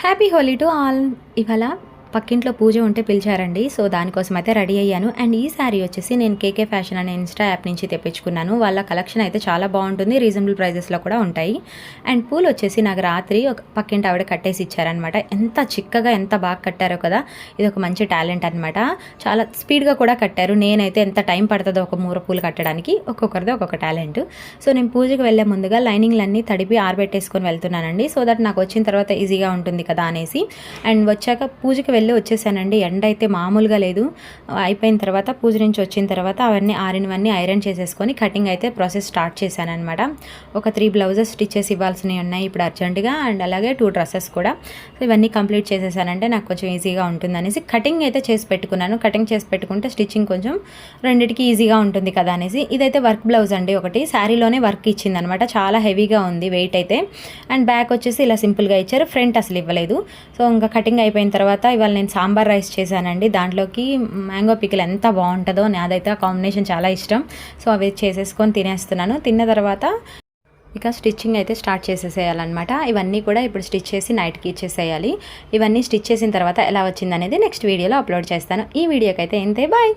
Happy Holi to all. ఇవాళ పక్కింట్లో పూజ ఉంటే పిలిచారండి. సో దానికోసం అయితే రెడీ అయ్యాను. అండ్ ఈ శారీ వచ్చేసి నేను కేకే ఫ్యాషన్ అనే ఇన్స్టా యాప్ నుంచి తెప్పించుకున్నాను. వాళ్ళ కలెక్షన్ అయితే చాలా బాగుంటుంది, రీజనబుల్ ప్రైజెస్లో కూడా ఉంటాయి. అండ్ పూలు వచ్చేసి నాకు రాత్రి ఒక పక్కింటి ఆవిడ కట్టేసి ఇచ్చారనమాట. ఎంత చిక్కగా ఎంత బాగా కట్టారో కదా, ఇది ఒక మంచి టాలెంట్ అనమాట. చాలా స్పీడ్గా కూడా కట్టారు. నేనైతే ఎంత టైం పడుతుందో ఒక మూర పూలు కట్టడానికి, ఒక్కొక్కరిది ఒక్కొక్క టాలెంట్. సో నేను పూజకి వెళ్ళే ముందుగా లైనింగ్లన్నీ తడిపి ఆరబెట్టేసుకొని వెళ్తున్నానండి. సో దట్ నాకు వచ్చిన తర్వాత ఈజీగా ఉంటుంది కదా అనేసి. అండ్ వచ్చాక పూజకి వెళ్ళి వచ్చేసానండి. ఎండ అయితే మామూలుగా లేదు. అయిపోయిన తర్వాత పూజ నుంచి వచ్చిన తర్వాత అవన్నీ ఆరినవన్నీ ఐరన్ చేసేసుకొని కటింగ్ అయితే ప్రాసెస్ స్టార్ట్ చేశానమాట. ఒక 3 బ్లౌజెస్ స్టిచ్ చేసి ఇవ్వాల్సినవి ఉన్నాయి ఇప్పుడు అర్జెంటుగా. అండ్ అలాగే 2 డ్రెస్సెస్ కూడా. సో ఇవన్నీ కంప్లీట్ చేసేసానంటే నాకు కొంచెం ఈజీగా ఉంటుందనేసి కటింగ్ అయితే చేసి పెట్టుకున్నాను. కటింగ్ చేసి పెట్టుకుంటే స్టిచ్చింగ్ కొంచెం రెండింటికి ఈజీగా ఉంటుంది కదా అనేసి. ఇదైతే వర్క్ బ్లౌజ్ అండి. ఒకటి శారీలోనే వర్క్ ఇచ్చిందనమాట. చాలా హెవీగా ఉంది వెయిట్ అయితే. అండ్ బ్యాక్ వచ్చేసి ఇలా సింపుల్గా ఇచ్చారు, ఫ్రంట్ అసలు ఇవ్వలేదు. సో ఇంకా కటింగ్ అయిపోయిన తర్వాత ఇవాళ నేను సాంబార్ రైస్ చేశానండి. దాంట్లోకి మ్యాంగో పికిల్ ఎంత బాగుంటుందో, నాదైతే ఆ కాంబినేషన్ చాలా ఇష్టం. సో అవి చేసేసుకొని తినేస్తున్నాను. తిన్న తర్వాత ఇక స్టిచ్చింగ్ అయితే స్టార్ట్ చేసేసేయాలన్నమాట. ఇవన్నీ కూడా ఇప్పుడు స్టిచ్ చేసి నైట్కి ఇచ్చేసేయాలి. ఇవన్నీ స్టిచ్ చేసిన తర్వాత ఎలా వచ్చిందనేది నెక్స్ట్ వీడియోలో అప్లోడ్ చేస్తాను. ఈ వీడియోకి అయితే ఇంతే, బాయ్.